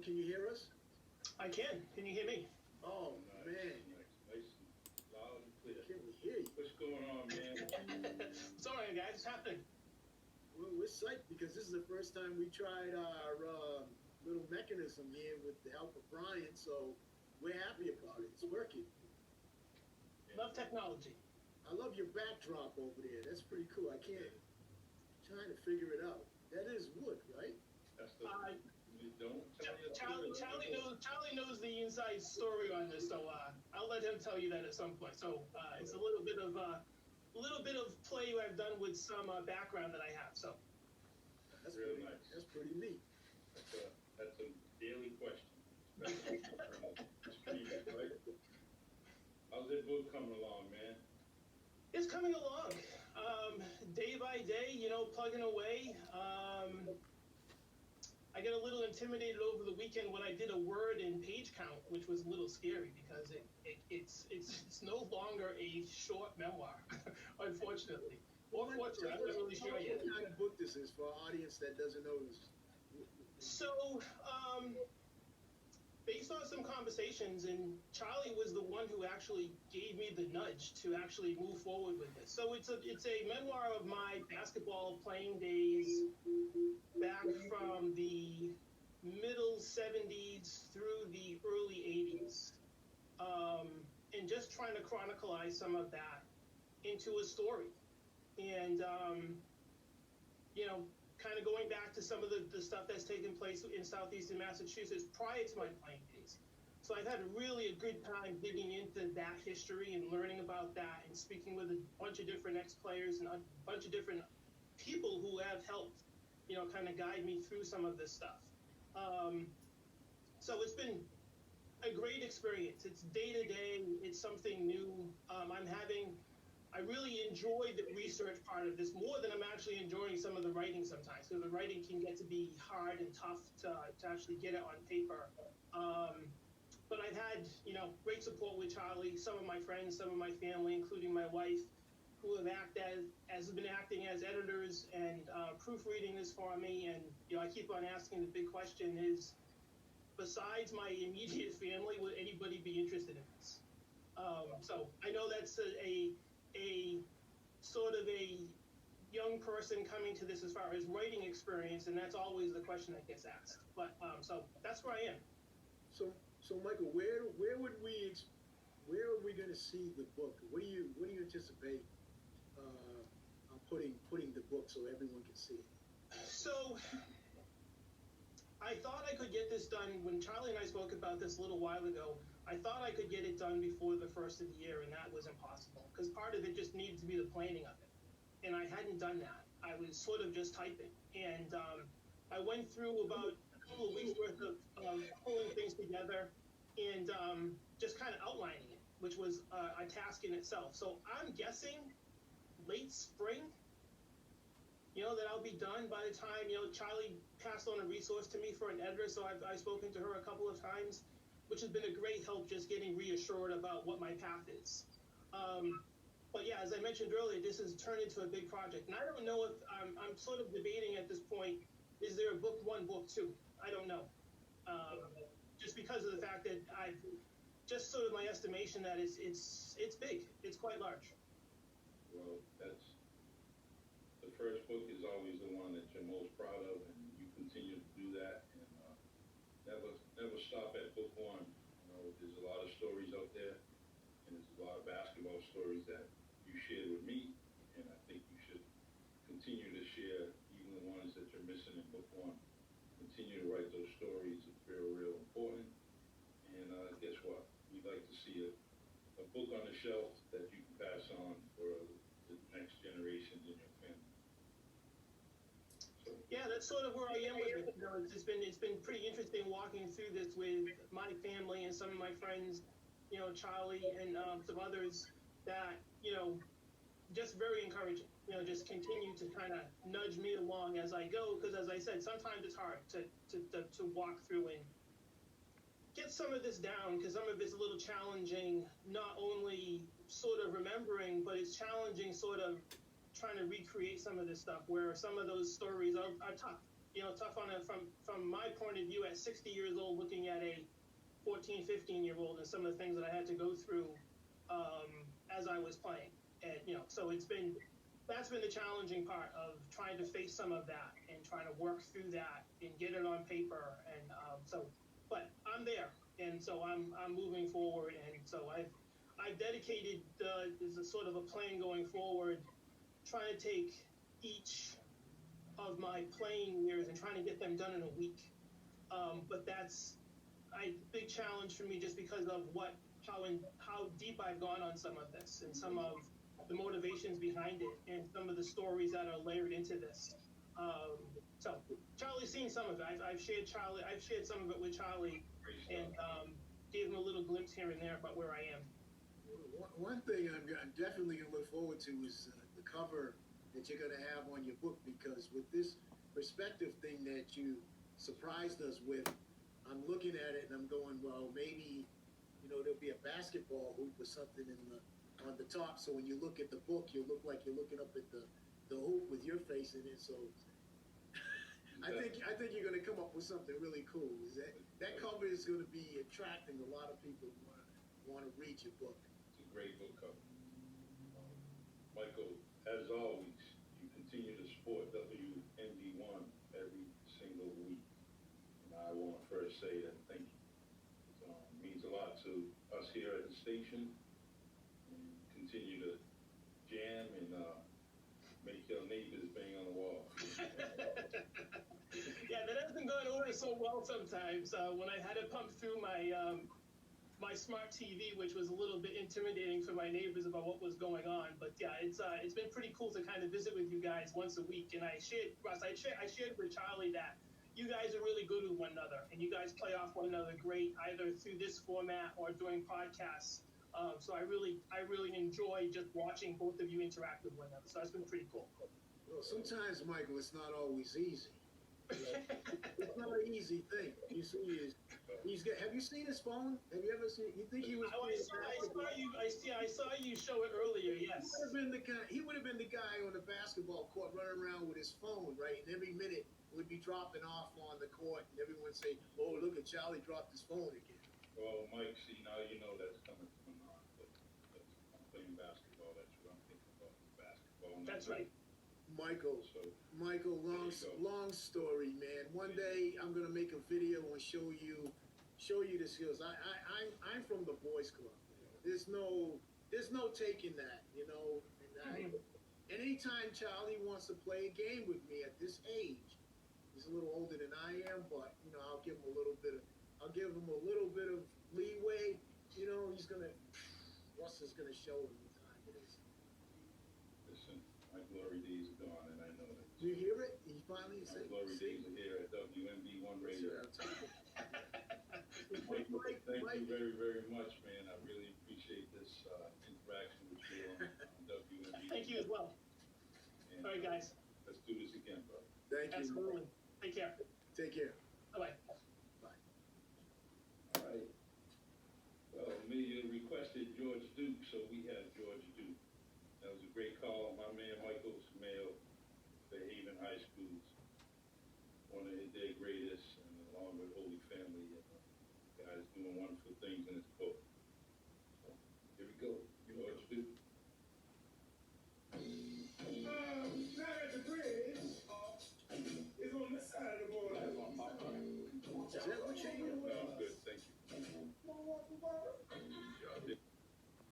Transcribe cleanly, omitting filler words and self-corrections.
Can you hear us? I can. Can you hear me? Oh, Nice, man. nice and loud and clear. Can we hear you? What's going on, man? What's all right, guys? What's happening? Well, we're psyched because this is the first time we tried our little mechanism here with the help of Brian, so we're happy about it. It's working. Love technology. I love your backdrop over there. That's pretty cool. I can't. Trying to figure it out. That is wood, right? That's the. Don't tell me. Charlie knows the inside story on this, so I'll let him tell you that at some point. So it's a little bit of play I've done with some background that I have. So That's Real pretty, nice. That's pretty neat. That's a daily question. It's pretty good, right? How's that book coming along, man? it's coming along, day by day. Plugging away. I got a little intimidated over the weekend when I did a word and page count, which was a little scary because it's no longer a short memoir, unfortunately. Or fortunately, I'm not really sure yet. What kind of book this is for our audience that doesn't know this? So, based on some conversations, and Charlie was the one who actually gave me the nudge to actually move forward with this. So it's a memoir of my basketball playing days back from the middle 70s through the early 80s, and just trying to chronicleize some of that into a story, and kind of going back to some of the stuff that's taken place in southeastern Massachusetts prior to my playing days. So I've had really a good time digging into that history and learning about that and speaking with a bunch of different ex-players and a bunch of different people who have helped, kind of guide me through some of this stuff. So it's been a great experience. It's day to day. It's something new. I really enjoy the research part of this more than I'm actually enjoying some of the writing sometimes, because the writing can get to be hard and tough to actually get it on paper. But I've had, great support with Charlie, some of my friends, some of my family, including my wife, who have been acting as editors and proofreading this for me. And, I keep on asking the big question is, besides my immediate family, would anybody be interested in this? So I know that's a sort of a young person coming to this as far as writing experience, and that's always the question that gets asked. But so that's where I am. So Michael, where are we going to see the book? What do you anticipate putting the book so everyone can see it? So I thought I could get this done when Charlie and I spoke about this a little while ago. I thought I could get it done before the first of the year, and that was impossible because part of it just needed to be the planning of it, and I hadn't done that. I was sort of just typing, and I went through about a couple of weeks worth of pulling things together and just kind of outlining it, which was a task in itself. So I'm guessing late spring, that I'll be done by the time, Charlie passed on a resource to me for an editor, so I've spoken to her a couple of times, which has been a great help just getting reassured about what my path is. But yeah, as I mentioned earlier, this has turned into a big project. And I don't know if I'm sort of debating at this point, is there a book one, book two? I don't know. Just because of the fact that I've just sort of my estimation that it's big. It's quite large. Well, that's the first book is always the one that you're most proud of, and you continue to do that, and never stop at book one. There's a lot of stories out there, and there's a lot of basketball stories that you shared with me, and I think you should continue to share even the ones that you're missing in book one. Continue to write those stories. It's real important. And guess what? We'd like to see a book on the shelf that you can pass on for the next generations in your family. So, Yeah, that's sort of where I am with it. It's been pretty interesting walking through this with my family and some of my friends, Charlie and some others that, just very encouraging. Just continue to kind of nudge me along as I go, because as I said, sometimes it's hard to walk through and get some of this down, because some of it's a little challenging, not only sort of remembering, but it's challenging sort of trying to recreate some of this stuff where some of those stories are tough. tough on it from my point of view at 60 years old, looking at a 14, 15-year-old and some of the things that I had to go through as I was playing. And, so that's been the challenging part of trying to face some of that and trying to work through that and get it on paper. And but I'm there. And so I'm moving forward. And so I've dedicated as a sort of a plan going forward, trying to take each of my playing years and trying to get them done in a week. But that's a big challenge for me just because of how deep I've gone on some of this and some of the motivations behind it and some of the stories that are layered into this. So Charlie's seen some of it. I've shared some of it with Charlie and gave him a little glimpse here and there about where I am. One thing I'm definitely going to look forward to is the cover that you're going to have on your book, because with this perspective thing that you surprised us with, I'm looking at it and I'm going, well, maybe, there'll be a basketball hoop or something on the top. So when you look at the book, you'll look like you're looking up at the hoop with your face in it. So I think you're going to come up with something really cool. That cover is going to be attracting a lot of people who want to read your book. It's a great book cover. Michael, as always, you continue to support WNBone every single week. And I want to first say that thank you. It means a lot to us here at the station. And continue to jam and make your neighbors bang on the wall. Yeah, that hasn't gone over so well sometimes. When I had to pump through my smart TV, which was a little bit intimidating for my neighbors about what was going on. But yeah, it's been pretty cool to kind of visit with you guys once a week. And I shared with Charlie that you guys are really good with one another, and you guys play off one another great, either through this format or doing podcasts. So I really enjoy just watching both of you interact with one another. So that's been pretty cool. Well, sometimes, Michael, it's not always easy. It's not an easy thing. You see, have you seen his phone? Have you ever seen? You think he was? I saw you show it earlier. Yes. He would have been the guy on the basketball court running around with his phone, right? And every minute would be dropping off on the court, and everyone say, "Oh, look at Charlie dropped his phone again." Well, Mike, see, now you know that's coming from I'm playing basketball. That's what I'm thinking about, basketball. That's right. Michael, long story, man. One day I'm gonna make a video and show you the skills. I'm from the boys club. There's no taking that, And anytime Charlie wants to play a game with me at this age, he's a little older than I am, but I'll give him a little bit of leeway. Russell's gonna show him the time it is. Listen, my glory days are gone, and I know that. You hear it? He finally My said, glory days are here at WNBone Radio. Michael, thank you very, very much, man. I really appreciate this interaction with you on WNBone. Thank you as well. And, all right, guys. Let's do this again, bro. Thank you. Absolutely. Take care. Take care. Bye-bye. Bye. All right. Well, Amelia requested George Duke, so we have George Duke. That was a great call.